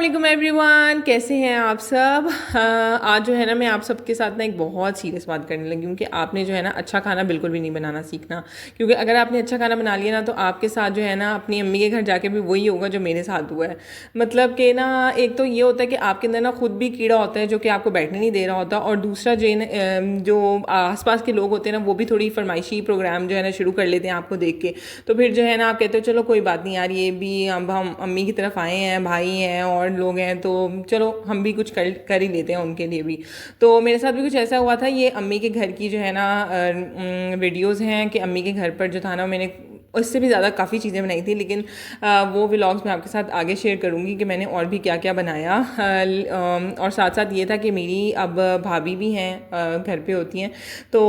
अस्सलाम एवरीवन, कैसे हैं आप सब। आज जो है ना मैं आप सबके साथ ना एक बहुत सीरियस बात करने लगी हूँ कि आपने जो है ना अच्छा खाना बिल्कुल भी नहीं बनाना सीखना। क्योंकि अगर आपने अच्छा खाना बना लिया ना तो आपके साथ जो है ना अपनी अम्मी के घर जाके भी वही होगा जो मेरे साथ हुआ है। मतलब कि ना एक तो ये होता है कि आपके अंदर ना खुद भी कीड़ा होता है जो कि आपको बैठने नहीं दे रहा होता, और दूसरा जो आसपास के लोग होते हैं ना वो भी थोड़ी फरमाइशी प्रोग्राम जो है ना शुरू कर लेते हैं आपको देख के। तो फिर जो है ना आप कहते हो चलो कोई बात नहीं यार, ये भी अब हम अम्मी की तरफ आए हैं, भाई हैं और लोग हैं, तो चलो हम भी कुछ कर ही लेते हैं उनके लिए भी। तो मेरे साथ भी कुछ ऐसा हुआ था। ये अम्मी के घर की जो है ना वीडियोज़ हैं कि अम्मी के घर पर जो था ना मैंने उससे भी ज़्यादा काफ़ी चीज़ें बनाई थी, लेकिन वो व्लॉग्स मैं आपके साथ आगे शेयर करूँगी कि मैंने और भी क्या क्या बनाया। और साथ साथ ये था कि मेरी अब भाभी भी हैं, घर पे होती हैं। तो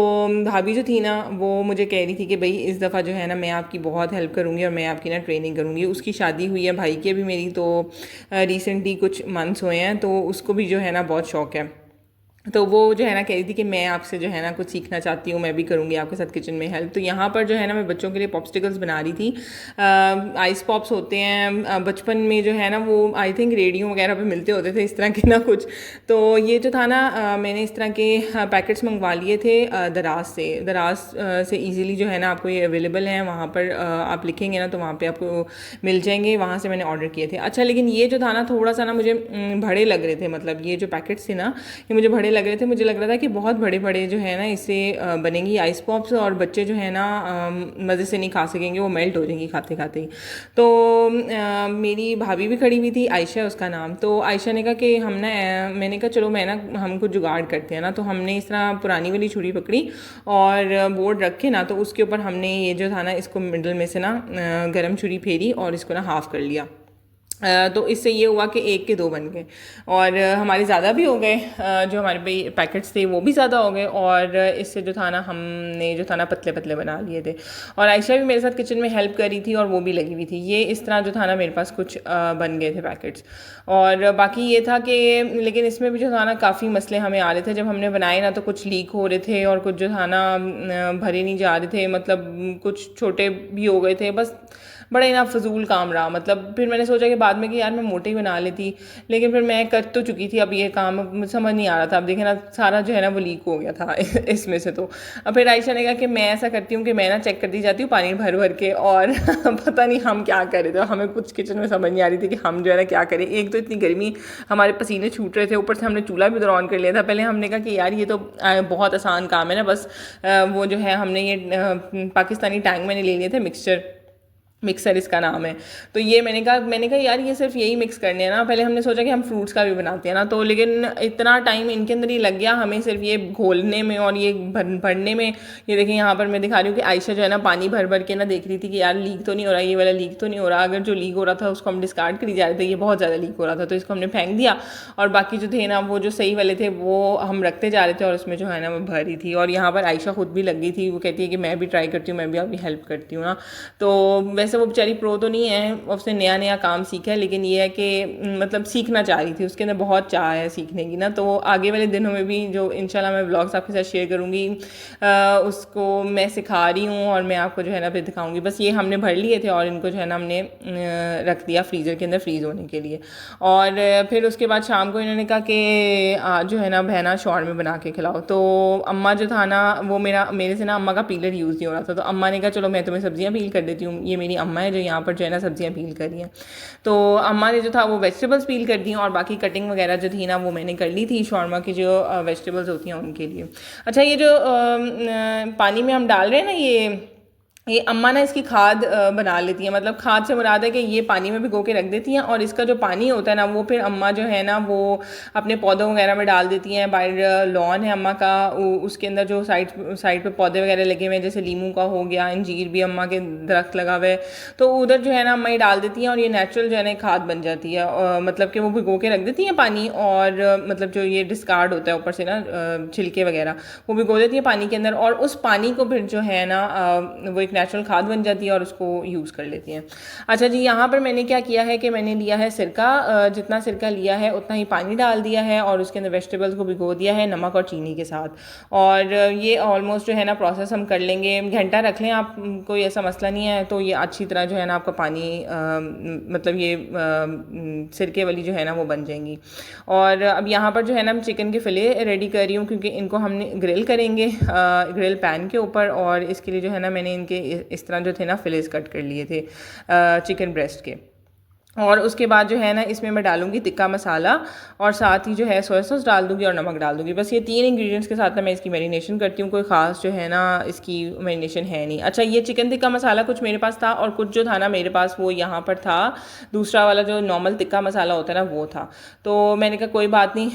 भाभी जो थी ना वो मुझे कह रही थी कि भाई इस दफ़ा जो है ना मैं आपकी बहुत हेल्प करूँगी और मैं आपकी ना ट्रेनिंग करूँगी। उसकी शादी हुई है भाई की अभी मेरी, तो रिसेंटली कुछ मंथ्स हुए हैं, तो उसको भी जो है ना बहुत शौक है। तो वो जो है ना कह रही थी कि मैं आपसे जो है ना कुछ सीखना चाहती हूँ, मैं भी करूँगी आपके साथ किचन में हेल्प। तो यहाँ पर जो है ना मैं बच्चों के लिए पॉप्सिकल्स बना रही थी। आइस पॉप्स होते हैं, बचपन में जो है ना वो आई थिंक रेडियो वगैरह पे मिलते होते थे इस तरह के ना कुछ। तो ये जो था ना मैंने इस तरह के पैकेट्स मंगवा लिए थे दराज से ईज़िली जो है ना आपको ये अवेलेबल हैं वहाँ पर। आप लिखेंगे ना तो वहाँ पर आपको मिल जाएंगे, वहाँ से मैंने ऑर्डर किए थे। अच्छा, लेकिन ये जो था ना थोड़ा सा ना मुझे बड़े लग रहे थे। मतलब ये जो पैकेट्स थे ना ये मुझे बड़े लग रहे थे। मुझे लग रहा था कि बहुत बड़े बड़े जो है ना इससे बनेंगी आइस पॉप्स, और बच्चे जो है ना मज़े से नहीं खा सकेंगे, वो मेल्ट हो जाएंगी खाते खाते ही। तो मेरी भाभी भी खड़ी हुई थी, आयशा उसका नाम। तो आयशा ने कहा कि हम ना मैंने कहा चलो मैं ना हम कुछ जुगाड़ करते हैं ना। तो हमने इस तरह पुरानी वाली छुरी पकड़ी और बोर्ड रखे ना, तो उसके ऊपर हमने ये जो था ना इसको मिडल में से ना गर्म छुरी फेरी और इसको ना हाफ़ कर लिया। तो इससे ये हुआ कि एक के दो बन गए, और हमारे ज़्यादा भी हो गए। जो हमारे पे पैकेट्स थे वो भी ज़्यादा हो गए, और इससे जो था ना हमने जो था ना पतले पतले बना लिए थे। और आयशा भी मेरे साथ किचन में हेल्प कर रही थी और वो भी लगी हुई थी। ये इस तरह जो था ना मेरे पास कुछ बन गए थे पैकेट्स। और बाकी ये था कि लेकिन इसमें भी जो था ना काफ़ी मसले हमें आ रहे थे जब हमने बनाए ना। तो कुछ लीक हो रहे थे और कुछ जो था ना भरे नहीं जा रहे थे, मतलब कुछ छोटे भी हो गए थे। बस बड़ा ही ना फजूल काम रहा। मतलब फिर मैंने सोचा कि बाद में कि यार मैं मोटे ही बना लेती, लेकिन फिर मैं कर तो चुकी थी। अब ये काम मुझे समझ नहीं आ रहा था। अब देखे ना सारा जो है ना वो लीक हो गया था इसमें से। तो अब फिर आयशा ने कहा कि मैं ऐसा करती हूँ कि मैं ना चेक करती जाती हूँ पानी भर भर के, और पता नहीं हम क्या कर रहे थे। हमें कुछ किचन में समझ नहीं आ रही थी कि हम जो है ना क्या करें। एक तो इतनी गर्मी, हमारे पसीने छूट रहे थे, ऊपर से हमने चूल्हा भी उधर ऑन कर लिया था। पहले हमने कहा कि यार ये तो बहुत आसान काम है ना, बस वो जो है हमने ये पाकिस्तानी टैंक मैंने ले लिए थे, मिक्सर इसका नाम है। तो ये मैंने कहा यार ये सिर्फ यही मिक्स करने हैं ना। पहले हमने सोचा कि हम फ्रूट्स का भी बनाते हैं ना, तो लेकिन इतना टाइम इनके अंदर ही लग गया हमें सिर्फ ये घोलने में और ये भरने में। ये देखिए यहाँ पर मैं दिखा रही हूँ कि आयशा जो है ना पानी भर भर के ना देख रही थी कि यार लीक तो नहीं हो रहा, ये वाला लीक तो नहीं हो रहा। अगर जो लीक हो रहा था उसको हम डिस्कार्ड करी जा रहे थे, ये बहुत ज़्यादा लीक हो रहा था तो इसको हमने फेंक दिया। और बाकी जो थे ना वो जो सही वाले थे वो हम रखते जा रहे थे, और उसमें जो है ना वो भरी थी। और यहाँ पर आयशा खुद भी लग गई थी, वो कहती है कि मैं भी ट्राई करती हूँ, मैं भी आपकी हेल्प करती हूँ ना। तो वैसे वो बेचारी प्रो तो नहीं है, उसने नया नया काम सीखा है, लेकिन ये है कि मतलब सीखना चाह रही थी, उसके अंदर बहुत चाह है सीखने की ना। तो आगे वाले दिनों में भी जो इंशाल्लाह मैं व्लॉग्स आपके साथ शेयर करूँगी उसको मैं सिखा रही हूँ और मैं आपको जो है ना फिर दिखाऊंगी। बस ये हमने भर लिए थे और इनको जो है ना हमने रख दिया फ्रीज़र के अंदर फ्रीज़ होने के लिए। और फिर उसके बाद शाम को इन्होंने कहा कि आज जो है ना बहना शॉर्मे बना के खिलाओ। तो अम्मा जो था ना वो मेरे से ना अम्मा का पीलर यूज़ नहीं हो रहा था, तो अम्मा ने कहा चलो मैं तुम्हें सब्जियाँ पील कर देती हूँ। ये मेरी अम्मा है जो यहाँ पर जो है ना सब्जियाँ पील कर रही हैं। तो अम्मा ने जो था वो वेजिटेबल्स पील कर दी, और बाकी कटिंग वगैरह जो थी ना वो मैंने कर ली थी शॉर्मा की जो वेजिटेबल्स होती हैं उनके लिए। अच्छा, ये जो पानी में हम डाल रहे हैं ना ये अम्मा ना इसकी खाद बना लेती हैं। मतलब खाद से मुराद है कि ये पानी में भिगो के रख देती हैं, और इसका जो पानी होता है ना वो फिर अम्मा जो है ना वो अपने पौधों वगैरह में डाल देती हैं। बाहर लॉन है अम्मा का, उसके अंदर जो साइड पे पौधे वगैरह लगे हुए हैं, जैसे लीमू का हो गया, अंजीर भी अम्मा के दरख्त लगा हुआ है, तो उधर जो है ना अम्मा ही डाल देती हैं, और ये नेचुरल जो है ना खाद बन जाती है। मतलब कि वो भिगो के रख देती हैं पानी, और मतलब जो ये डिस्कार्ड होता है ऊपर से ना छिलके वगैरह वो भिगो देती हैं पानी के अंदर, और उस पानी को फिर जो है ना वो एक नेचुरल खाद बन जाती है और उसको यूज़ कर लेती हैं। अच्छा जी, यहाँ पर मैंने क्या किया है कि मैंने लिया है सिरका, जितना सिरका लिया है उतना ही पानी डाल दिया है और उसके अंदर वेजिटेबल्स को भिगो दिया है नमक और चीनी के साथ। और ये ऑलमोस्ट जो है ना प्रोसेस हम कर लेंगे, घंटा रख लें आप, कोई ऐसा मसला नहीं है। तो ये अच्छी तरह जो है ना आपका पानी मतलब ये सिरके वाली जो है ना वो बन जाएंगी। और अब यहाँ पर जो है ना मैं चिकन के फिले रेडी कर रही हूँ, क्योंकि इनको हमने ग्रिल करेंगे ग्रिल पैन के ऊपर। और इसके लिए जो है ना मैंने इनके इस तरह जो थे ना फिलेस कट कर लिए थे चिकन ब्रेस्ट के। और उसके बाद जो है ना इसमें मैं डालूंगी तिक्का मसाला और साथ ही जो है सोया सॉस डाल दूंगी और नमक डाल दूंगी। बस ये 3 इंग्रेडिएंट्स के साथ मैं इसकी मैरिनेशन करती हूँ, कोई ख़ास जो है ना इसकी मैरिनेशन है नहीं। अच्छा, ये चिकन टिक्का मसाला कुछ मेरे पास था और कुछ जो था ना मेरे पास वो यहाँ पर था दूसरा वाला जो नॉर्मल टिक्का मसाला होता है ना वो था। तो मैंने कहा कोई बात नहीं,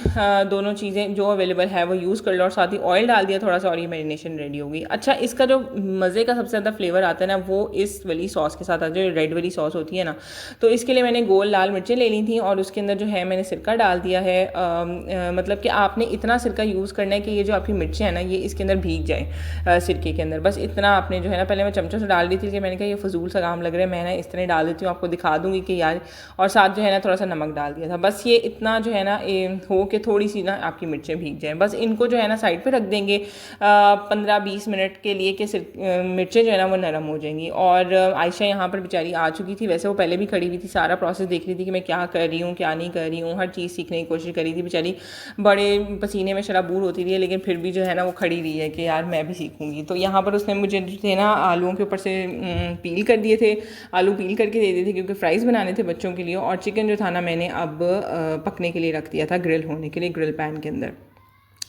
दोनों चीज़ें जो अवेलेबल है वो यूज़ कर लो। और साथ ही ऑयल डाल दिया थोड़ा सा और ये मैरिनेशन रेडी होगी। अच्छा, इसका जो मज़े का सबसे ज़्यादा फ्लेवर आता है ना वो इस वाली सॉस के साथ आता है, जो रेड वाली सॉस होती है ना। तो इसके लिए मैंने गोल लाल मिर्चें ले ली थी और उसके अंदर जो है मैंने सिरका डाल दिया है। मतलब कि आपने इतना सिरका यूज़ करना है कि ये जो आपकी मिर्चें हैं ना ये इसके अंदर भीग जाए सिरके के अंदर। बस इतना आपने जो है ना, पहले मैं चमचों से डाल दी थी कि मैंने कहा ये फजूल सा काम लग रहा है, मैं ना इस तरह डाल देती हूँ, आपको दिखा दूँगी कि यार। और साथ जो है ना थोड़ा सा नमक डाल दिया था। बस ये इतना जो है ना हो के थोड़ी सी ना आपकी मिर्चें भीग जाएँ। बस इनको जो है ना साइड पर रख देंगे 15-20 मिनट के लिए कि मिर्चें जो है ना वो नरम हो जाएंगी। और आयशा यहाँ पर बेचारी आ चुकी थी, वैसे वो पहले भी खड़ी हुई थी, सारा प्रोसेस देख रही थी कि मैं क्या कर रही हूँ क्या नहीं कर रही हूँ, हर चीज़ सीखने की कोशिश करी थी बेचारी। बड़े पसीने में शराबूर होती रही है लेकिन फिर भी जो है ना वो खड़ी रही है कि यार मैं भी सीखूंगी। तो यहाँ पर उसने मुझे जो थे ना आलूओं के ऊपर से पील कर दिए थे, आलू पील करके दे दिए थे क्योंकि फ्राइज़ बनाने थे बच्चों के लिए। और चिकन जो था ना मैंने अब पकने के लिए रख दिया था, ग्रिल होने के लिए ग्रिल पैन के अंदर।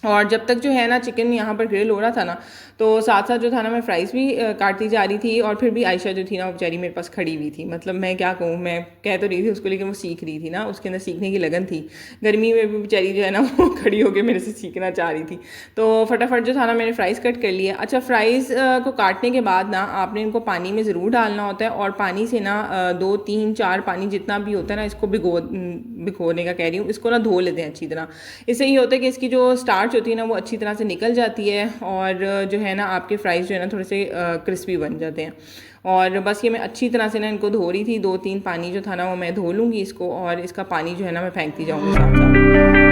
और जब तक जो है ना चिकन यहाँ पर ग्रिल हो रहा था ना तो साथ साथ जो था ना मैं फ्राइज़ भी काटती जा रही थी। और फिर भी आयशा जो थी ना वो बेचारी मेरे पास खड़ी हुई थी। मतलब मैं क्या कहूँ, मैं कह तो रही थी उसको लेकिन वो सीख रही थी ना, उसके अंदर सीखने की लगन थी। गर्मी में भी बेचारी जो है ना वो खड़ी होकर मेरे से सीखना चाह रही थी। तो फटाफट जो था ना मैंने फ्राइज़ कट कर लिया। अच्छा, फ्राइज़ को काटने के बाद ना आपने इनको पानी में ज़रूर डालना होता है। और पानी से ना 2-3-4 पानी जितना भी होता है ना इसको भिगोने का कह रही हूँ, इसको ना धो लेते हैं अच्छी तरह। इससे ये होता है कि इसकी जो स्टार्च होती है ना वो अच्छी तरह से निकल जाती है और जो है ना आपके फ्राइज़ जो है ना थोड़े से क्रिस्पी बन जाते हैं। और बस ये मैं अच्छी तरह से ना इनको धो रही थी, 2-3 पानी जो था ना वो मैं धो लूँगी इसको और इसका पानी जो है ना मैं फेंकती जाऊँगी साथ साथ।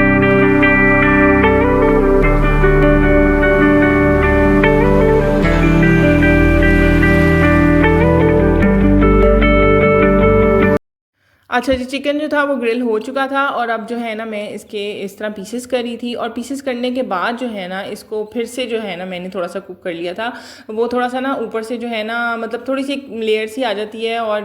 अच्छा जी, चिकन जो था वो ग्रिल हो चुका था और अब जो है ना मैं इसके इस तरह पीसेस करी थी। और पीसेस करने के बाद जो है ना इसको फिर से जो है ना मैंने थोड़ा सा कुक कर लिया था। वो थोड़ा सा ना ऊपर से जो है ना मतलब थोड़ी सी लेयर सी आ जाती है। और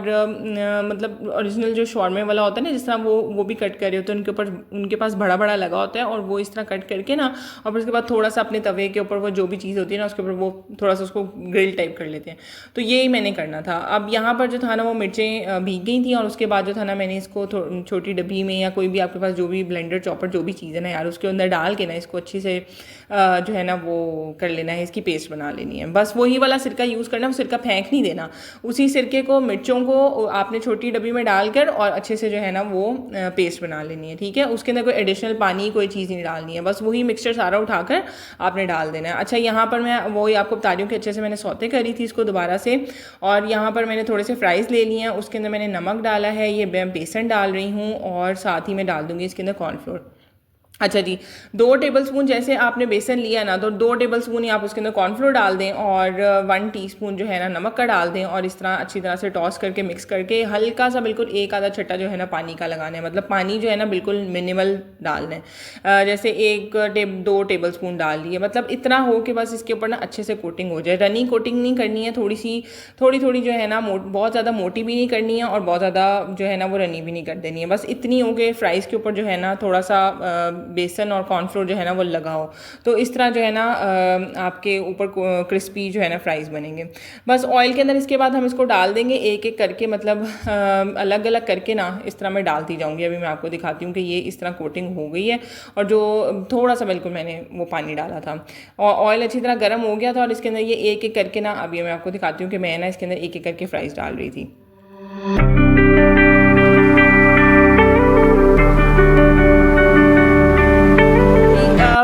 मतलब ओरिजिनल जो शॉर्मे वाला होता है ना जिस तरह वो भी कट कर रहे होते हैं उनके ऊपर, उनके पास बड़ा बड़ा लगा होता है और वो इस तरह कट करके ना और फिर उसके बाद थोड़ा सा अपने तवे के ऊपर वो जो भी चीज़ होती है ना उसके ऊपर वो थोड़ा सा उसको ग्रिल टाइप कर लेते हैं। तो यही मैंने करना था। अब यहाँ पर जो था ना वो मिर्चें भीग गई थी और उसके बाद जो था ना मैंने इसको छोटी डब्बी में या कोई भी आपके पास जो भी ब्लेंडर चॉपर जो भी चीज़ है ना यार उसके अंदर डाल के ना इसको अच्छी से जो है ना वो कर लेना है, इसकी पेस्ट बना लेनी है। बस वही वाला सिरका यूज़ करना, वो सिरका फेंक नहीं देना। उसी सिरके को मिर्चों को आपने छोटी डब्बी में डालकर और अच्छे से जो है ना वो पेस्ट बना लेनी है, ठीक है। उसके अंदर कोई एडिशनल पानी कोई चीज़ नहीं डालनी है, बस वही मिक्सचर सारा उठाकर आपने डाल देना है। अच्छा, यहाँ पर मैं वही आपको बता रही हूँ कि अच्छे से मैंने सौते करी थी इसको दोबारा से। और यहाँ पर मैंने थोड़े से फ्राइज़ ले लिए हैं, उसके अंदर मैंने नमक डाला है, ये बेसन डाल रही हूँ और साथ ही मैं डाल दूँगी इसके अंदर कॉर्नफ्लोर। अच्छा जी, 2 टेबलस्पून जैसे आपने बेसन लिया ना तो 2 टेबलस्पून ही आप उसके अंदर कॉर्नफ्लोर डाल दें और 1 टीस्पून जो है ना नमक का डाल दें और इस तरह अच्छी तरह से टॉस करके मिक्स करके हल्का सा बिल्कुल एक आधा छट्टा जो है ना पानी का लगाना है। मतलब पानी जो है ना बिल्कुल मिनिमल डालना है, जैसे 2 टेबलस्पून डाल लिए, मतलब इतना हो कि बस इसके ऊपर ना अच्छे से कोटिंग हो जाए। रनी कोटिंग नहीं करनी है, थोड़ी जो है ना बहुत ज़्यादा मोटी भी नहीं करनी है और बहुत ज़्यादा जो है ना वो रनी भी नहीं कर देनी है। बस इतनी हो कि फ्राइज़ के ऊपर जो है ना थोड़ा सा बेसन और कॉर्नफ्लोर जो है ना वो लगाओ। तो इस तरह जो है ना आपके ऊपर क्रिस्पी जो है ना फ्राइज़ बनेंगे। बस ऑयल के अंदर इसके बाद हम इसको डाल देंगे एक एक करके, मतलब अलग अलग करके ना इस तरह मैं डालती जाऊँगी। अभी मैं आपको दिखाती हूँ कि ये इस तरह कोटिंग हो गई है और जो थोड़ा सा बिल्कुल मैंने वो पानी डाला था और ऑयल अच्छी तरह गर्म हो गया था और इसके अंदर ये एक एक करके ना अभी मैं आपको दिखाती हूँ कि मैं ना इसके अंदर एक एक करके फ्राइज़ डाल रही थी।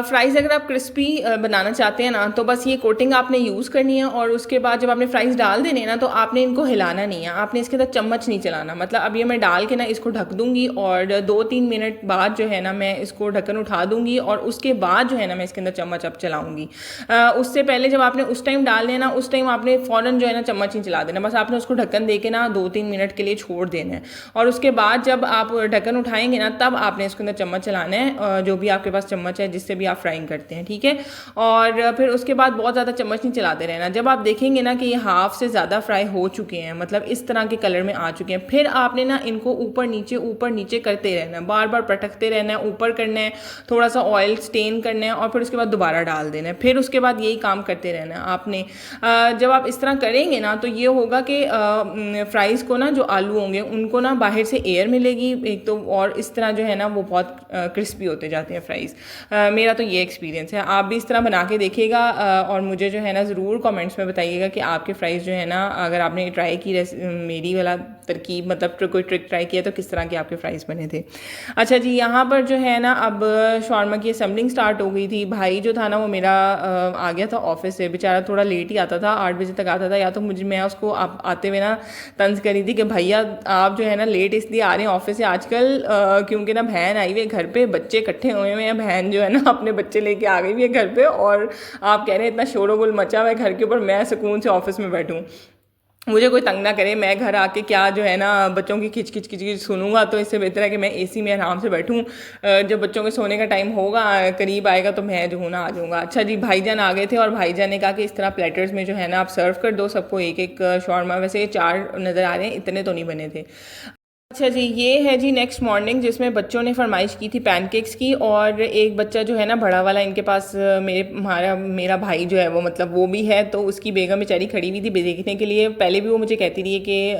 फ्राइज़ अगर आप क्रिस्पी बनाना चाहते हैं ना, तो बस ये कोटिंग आपने यूज़ करनी है और उसके बाद जब आपने फ्राइज़ डाल देने हैं ना, तो आपने इनको हिलाना नहीं है, आपने इसके अंदर चम्मच नहीं चलाना। मतलब अब ये मैं डाल के ना इसको ढक दूँगी और 2-3 मिनट बाद जो है ना मैं इसको ढक्कन उठा दूँगी और उसके बाद जो है ना मैं इसके अंदर चम्मच अब चलाऊँगी। उससे पहले जब आपने उस टाइम डाल लेना, उस टाइम आपने फ़ौरन जो है ना चम्मच नहीं चला देना, बस आपने उसको ढक्कन दे के ना 2-3 मिनट के लिए छोड़ देना है और उसके बाद जब आप ढक्कन उठाएंगे ना, तब आपने इसके अंदर चम्मच चलाना है, जो भी आपके पास चम्मच है जिससे भी आप फ्राइंग करते हैं, ठीक है। और फिर उसके बाद बहुत ज़्यादा चम्मच नहीं चलाते रहना। जब आप देखेंगे ना कि ये हाफ से ज़्यादा फ्राई हो चुके हैं, मतलब इस तरह के कलर में आ चुके हैं, फिर आपने ना इनको ऊपर नीचे करते रहना है, बार बार पटकते रहना है, ऊपर करना है, थोड़ा सा ऑयल स्टेन करना है और फिर उसके बाद दोबारा डाल देना है। फिर उसके बाद यही काम करते रहना है आपने। जब आप इस तरह करेंगे ना, तो ये होगा कि फ्राइज़ को ना, जो आलू होंगे उनको ना बाहर से एयर मिलेगी एक तो, और इस तरह जो है ना वो बहुत क्रिस्पी होते जाते हैं फ्राइज़। मेरा तो ये एक्सपीरियंस है। आप भी इस तरह बना के देखिएगा और मुझे जो है ना ज़रूर कमेंट्स में बताइएगा कि आपके फ्राइज़ जो है ना, अगर आपने ट्राई की मेरी वाला तरकीब, मतलब कोई ट्रिक ट्राई किया, तो किस तरह के आपके फ्राइज़ बने थे। अच्छा जी, यहाँ पर जो है ना अब शॉर्मा की असेंबलिंग स्टार्ट हो गई थी। भाई जो था ना वो मेरा आ गया था ऑफिस से, बेचारा थोड़ा लेट ही आता था, 8 बजे तक आता था। या तो मैं उसको आते हुए ना तंज करी थी कि भैया आप जो है ना लेट इसलिए आ रहे हैं ऑफिस से आजकल, क्योंकि ना बहन आई हुई है घर पे, बच्चे इकट्ठे हुए हैं, बहन जो है ना अपने बच्चे लेके आ गई हुई है घर पे और आप कह रहे हैं इतना शोरगुल मचा हुआ है घर के ऊपर, मैं सुकून से ऑफिस में बैठूं, मुझे कोई तंग ना करे, मैं घर आके क्या जो है ना बच्चों की खिच खिच खिच खिच सुनूंगा, तो इससे बेहतर है कि मैं एसी में आराम से बैठूं। जब बच्चों के सोने का टाइम होगा, करीब आएगा, तो मैं जो हूँ ना आ जाऊँगा। अच्छा जी, भाईजान आ गए थे और भाईजान ने कहा कि इस तरह प्लेटर्स में जो है ना आप सर्व कर दो सबको एक एक शॉर्मा। वैसे 4 नज़र आ रहे हैं, इतने तो नहीं बने थे। अच्छा जी, ये है जी नेक्स्ट मॉर्निंग, जिसमें बच्चों ने फरमाइश की थी पैनकेक्स की, और एक बच्चा जो है ना बड़ा वाला इनके पास, मेरा भाई जो है वो, मतलब वो भी है, तो उसकी बेगम बेचारी खड़ी हुई थी देखने के लिए। पहले भी वो मुझे कहती रही है कि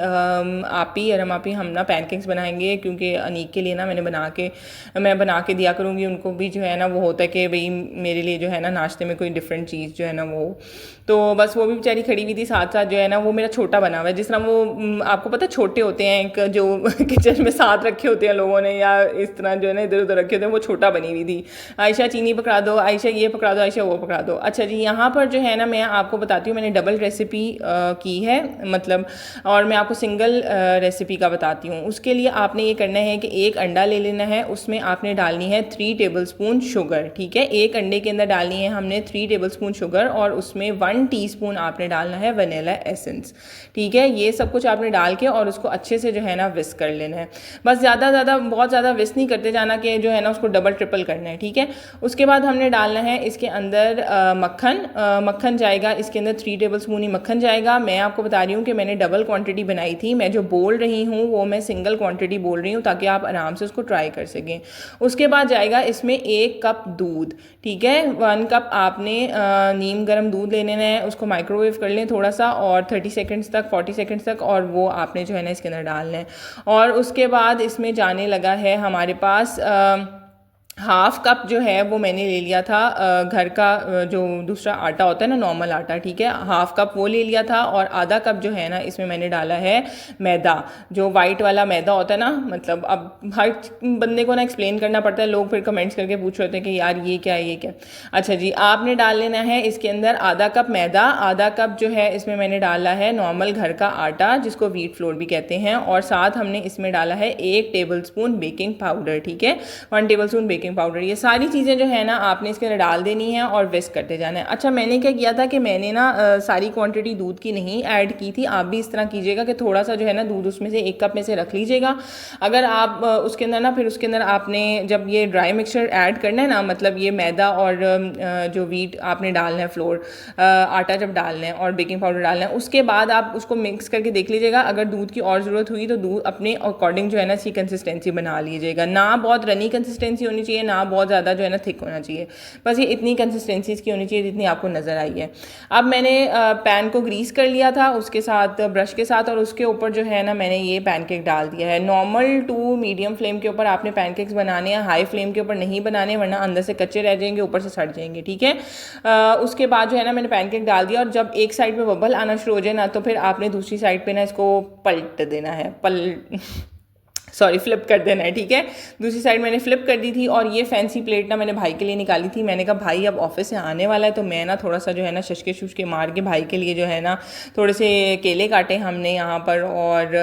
आप ही हम ना पैनकेक्स बनाएंगे, क्योंकि अनीक के लिए ना मैं बना के दिया करूँगी, उनको भी जो है ना वो होता है कि भाई मेरे लिए जो है ना नाश्ते में कोई डिफरेंट चीज़ जो है ना वो, तो बस वो भी बेचारी खड़ी हुई थी साथ साथ। जो है ना वो मेरा छोटा बना हुआ है, जिस तरह वो आपको पता है छोटे होते हैं एक जो किचन में साथ रखे होते हैं लोगों ने, या इस तरह जो है ना इधर उधर रखे होते हैं, वो छोटा बनी हुई थी। आयशा चीनी पकड़ा दो, आयशा ये पकड़ा दो, आयशा वो पकड़ा दो। अच्छा जी, यहाँ पर जो है ना मैं आपको बताती हूँ, मैंने डबल रेसिपी की है, मतलब, और मैं आपको सिंगल रेसिपी का बताती हूँ। उसके लिए आपने ये करना है कि एक अंडा ले लेना है, उसमें आपने डालनी है 3 टेबलस्पून शुगर, ठीक है। एक अंडे के अंदर डालनी है हमने 3 टेबलस्पून शुगर, और उसमें 1 टीस्पून आपने डालना है वनीला एसेंस, ठीक है। ये सब कुछ आपने डाल के और उसको अच्छे से जो है ना विस्क कर लेना है। बस बहुत ज़्यादा विस्क नहीं करते जाना कि जो है ना उसको डबल ट्रिपल करना है, ठीक है। उसके बाद हमने डालना है इसके अंदर मक्खन जाएगा, इसके अंदर 3 टेबलस्पून ही मक्खन जाएगा। मैं आपको बता रही हूँ कि मैंने डबल क्वांटिटी बनाई थी, मैं जो बोल रही हूँ वो मैं सिंगल क्वांटिटी बोल रही हूँ, ताकि आप आराम से उसको ट्राई कर सकें। उसके बाद जाएगा इसमें 1 कप दूध, ठीक है। 1 कप आपने नीम गर्म दूध ले लेना है, उसको माइक्रोवेव कर लें थोड़ा सा, और 30 सेकेंड्स तक 40 सेकेंड्स तक, और वो आपने जो है ना इसके अंदर डालना है। और उसके बाद इसमें जाने लगा है हमारे पास हाफ कप जो है वो मैंने ले लिया था घर का जो दूसरा आटा होता है ना, नॉर्मल आटा, ठीक है। हाफ कप वो ले लिया था, और आधा कप जो है ना इसमें मैंने डाला है मैदा, जो वाइट वाला मैदा होता है ना। मतलब अब हर बंदे को ना एक्सप्लेन करना पड़ता है, लोग फिर कमेंट्स करके पूछ रहे थे कि यार ये क्या है, ये क्या। अच्छा जी, आपने डाल लेना है इसके अंदर आधा कप मैदा, आधा कप जो है इसमें मैंने डाला है नॉर्मल घर का आटा, जिसको व्हीट फ्लोर भी कहते हैं, और साथ हमने इसमें डाला है 1 टेबलस्पून बेकिंग पाउडर, ठीक है। 1 टेबलस्पून बेकिंग पाउडर। ये सारी चीज़ें जो है ना आपने इसके अंदर डाल देनी है और विस्क करते जाना है। अच्छा, मैंने क्या किया था कि मैंने ना सारी क्वांटिटी दूध की नहीं ऐड की थी, आप भी इस तरह कीजिएगा कि थोड़ा सा जो है ना दूध उसमें से 1 कप में से रख लीजिएगा। अगर आप उसके अंदर ना, फिर उसके अंदर आपने जब ये ड्राई मिक्सचर ऐड करना है ना, मतलब ये मैदा और जो व्हीट आपने डालना है, फ्लोर आटा जब डालना है और बेकिंग पाउडर डालना है, उसके बाद आप उसको मिक्स करके देख लीजिएगा। अगर दूध की और ज़रूरत हुई तो दूध अपने अकॉर्डिंग जो है ना इसकी कंसिस्टेंसी बना लीजिएगा। ना बहुत रनी कंसिस्टेंसी होनी चाहिए, ना बहुत ज़्यादा जो है ना थिक होना चाहिए, बस ये इतनी कंसिस्टेंसी इसकी होनी चाहिए जितनी आपको नज़र आई है। अब मैंने पैन को ग्रीस कर लिया था उसके साथ, ब्रश के साथ, और उसके ऊपर जो है ना मैंने ये पैनकेक डाल दिया है। नॉर्मल टू मीडियम फ्लेम के ऊपर आपने पैनकेक्स बनाने हैं, हाई फ्लेम के ऊपर नहीं बनाने, वरना अंदर से कच्चे रह जाएंगे, ऊपर से सड़ जाएंगे, ठीक है। उसके बाद जो है ना मैंने पैनकेक डाल दिया, और जब एक साइड पे बबल आना शुरू हो जाए ना, तो फिर आपने दूसरी साइड पे ना इसको पलट देना है, सॉरी फ्लिप कर देना है, ठीक है। दूसरी साइड मैंने फ्लिप कर दी थी और ये फैंसी प्लेट ना मैंने भाई के लिए निकाली थी। मैंने कहा भाई अब ऑफिस से आने वाला है तो मैं ना थोड़ा सा जो है ना शशके शुशके मार के भाई के लिए जो है ना थोड़े से केले काटे हमने यहाँ पर। और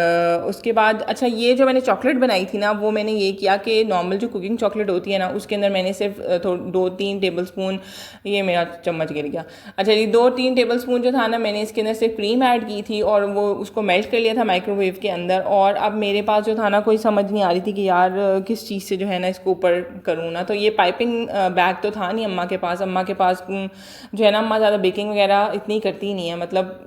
उसके बाद अच्छा ये जो मैंने चॉकलेट बनाई थी ना वो मैंने ये किया कि नॉर्मल जो कुकिंग चॉकलेट होती है ना उसके अंदर मैंने सिर्फ 2-3 टेबल स्पून, ये मेरा चम्मच गिर गया, अच्छा ये 2-3 टेबल स्पून जो था ना मैंने इसके अंदर सिर्फ क्रीम ऐड की थी और वो उसको मेल्ट कर लिया था माइक्रोवेव के अंदर। और अब मेरे पास जो था ना कोई समझ नहीं आ रही थी कि यार किस चीज़ से जो है ना इसको ऊपर करूँ ना, तो ये पाइपिंग बैग तो था नहीं अम्मा के पास। अम्मा के पास जो है ना अम्मा ज़्यादा बेकिंग वगैरह इतनी करती नहीं है, मतलब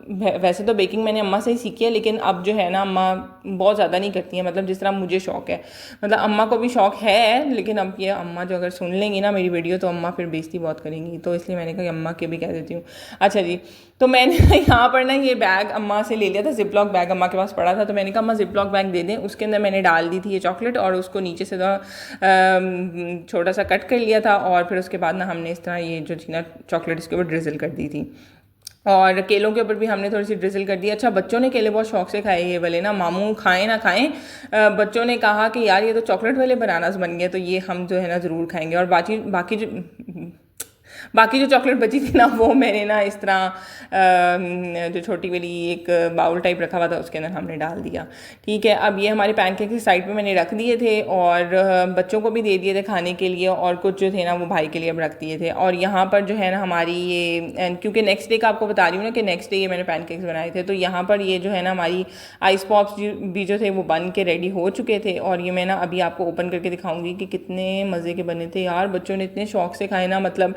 वैसे तो बेकिंग मैंने अम्मा से ही सीखी है लेकिन अब जो है ना अम्मा बहुत ज़्यादा नहीं करती है, मतलब जिस तरह मुझे शौक़ है, मतलब अम्मा को भी शौक़ है लेकिन अब ये अम्मा जो अगर सुन लेंगी ना मेरी वीडियो तो अम्मा फिर बेइज्जती बहुत करेंगी, तो इसलिए मैंने कहा कि अम्मा के भी कह देती हूँ। अच्छा जी, तो मैंने यहाँ पर ना ये बैग अम्मा से ले लिया था, जिप लॉक बैग अम्मा के पास पड़ा था, तो मैंने कहा अम्मा जिप लॉक बैग दे दें। उसके अंदर मैंने डाल दी थी ये चॉकलेट और उसको नीचे से छोटा सा कट कर लिया था और फिर उसके बाद ना हमने इस तरह ये जो थी ना चॉकलेट इसके ऊपर ड्रिजल कर दी थी और केलों के ऊपर भी हमने थोड़ी सी ड्रिजल कर दी। अच्छा बच्चों ने केले बहुत शौक से खाए ये वाले ना, मामू खाएं ना खाएं, बच्चों ने कहा कि यार ये तो चॉकलेट वाले बनानास बन गए, तो ये हम जो है ना ज़रूर खाएंगे। और बाकी जो चॉकलेट बची थी ना वो मैंने ना इस तरह जो छोटी वाली एक बाउल टाइप रखा हुआ था उसके अंदर हमने डाल दिया, ठीक है। अब ये हमारे पैनकेक की साइड पे मैंने रख दिए थे और बच्चों को भी दे दिए थे खाने के लिए और कुछ जो थे ना वो भाई के लिए अब रख दिए थे। और यहाँ पर जो है ना हमारी ये क्योंकि नेक्स्ट डे का आपको बता रही हूँ ना कि नेक्स्ट डे ये मैंने पैनकेक्स बनाए थे, तो यहाँ पर ये जो है ना हमारी आइस पॉप्स भी जो थे वो बन के रेडी हो चुके थे और ये मैं ना अभी आपको ओपन करके दिखाऊंगी कि कितने मज़े के बने थे यार। बच्चों ने इतने शौक से खाए ना, मतलब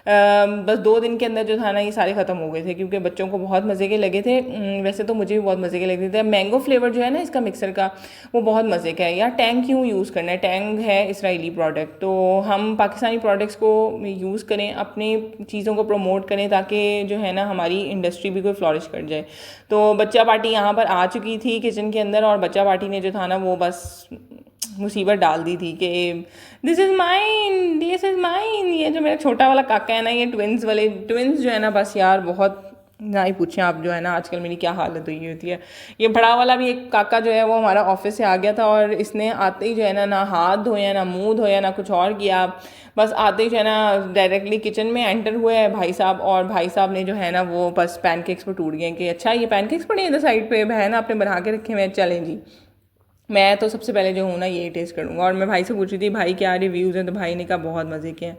बस 2 दिन के अंदर जो था ना ये सारे ख़त्म हो गए थे क्योंकि बच्चों को बहुत मज़े के लगे थे। वैसे तो मुझे भी बहुत मज़े के लगे थे। मैंगो फ्लेवर जो है ना इसका मिक्सर का वो बहुत मज़े का है यार। टैंग क्यों यूज़ करना है, टैंग है इसराइली प्रोडक्ट, तो हम पाकिस्तानी प्रोडक्ट्स को यूज़ करें, अपनी चीज़ों को प्रमोट करें ताकि जो है ना हमारी इंडस्ट्री भी कोई फ्लॉरिश कर जाए। तो बच्चा पार्टी यहाँ पर आ चुकी थी किचन के अंदर और बच्चा पार्टी ने जो था ना वो बस मुसीबत डाल दी थी कि दिस इज़ माइन। ये जो मेरा छोटा वाला काका है ना, ये ट्विंस जो है ना बस यार बहुत ना ही पूछें आप, जो है ना आजकल मेरी क्या हालत हुई होती है। ये बड़ा वाला भी एक काका जो है वो हमारा ऑफिस से आ गया था और इसने आते ही जो है ना हाथ धोया ना मुंह धोया ना कुछ और किया, बस आते ही जो है ना डायरेक्टली किचन में एंटर हुए हैं भाई साहब और भाई साहब ने जो है ना वो बस पैनकेक्स पर टूट गए कि अच्छा ये पैनकेक्स पड़े हैं इधर साइड पे, बहन आपने बना के रखे हुए, चलें जी मैं तो सबसे पहले जो हूँ ना यही टेस्ट करूँगा। और मैं भाई से पूछ रही थी भाई क्या रिव्यूज़ हैं, तो भाई ने कहा बहुत मज़े के हैं।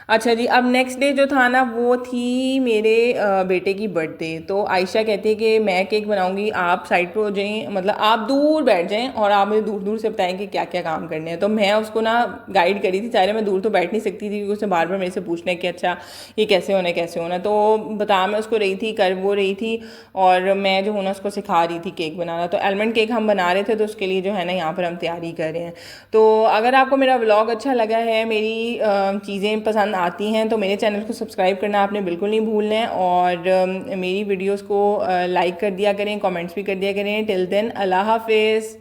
अच्छा जी, अब नेक्स्ट डे जो था ना वो थी मेरे बेटे की बर्थडे। तो आयशा कहती है कि मैं केक बनाऊंगी, आप साइड पे हो जाएं, मतलब आप दूर बैठ जाएं और आप मुझे दूर दूर से बताएं कि क्या क्या काम करने हैं। तो मैं उसको ना गाइड करी थी, चाहे मैं दूर तो बैठ नहीं सकती थी क्योंकि उसने बार बार मेरे से पूछना है कि अच्छा ये कैसे होना है कैसे होना, तो बता मैं उसको रही थी, कर वो रही थी और मैं जो हूँ ना उसको सिखा रही थी केक बनाना। तो आलमंड केक हम बना रहे थे तो उसके लिए जो है ना यहाँ पर हम तैयारी कर रहे हैं। तो अगर आपको मेरा व्लॉग अच्छा लगा है, मेरी चीज़ें पसंद आती हैं तो मेरे चैनल को सब्सक्राइब करना आपने बिल्कुल नहीं भूलना है और मेरी वीडियोस को लाइक कर दिया करें, कमेंट्स भी कर दिया करें। टिल देन अल्लाह हाफिज़।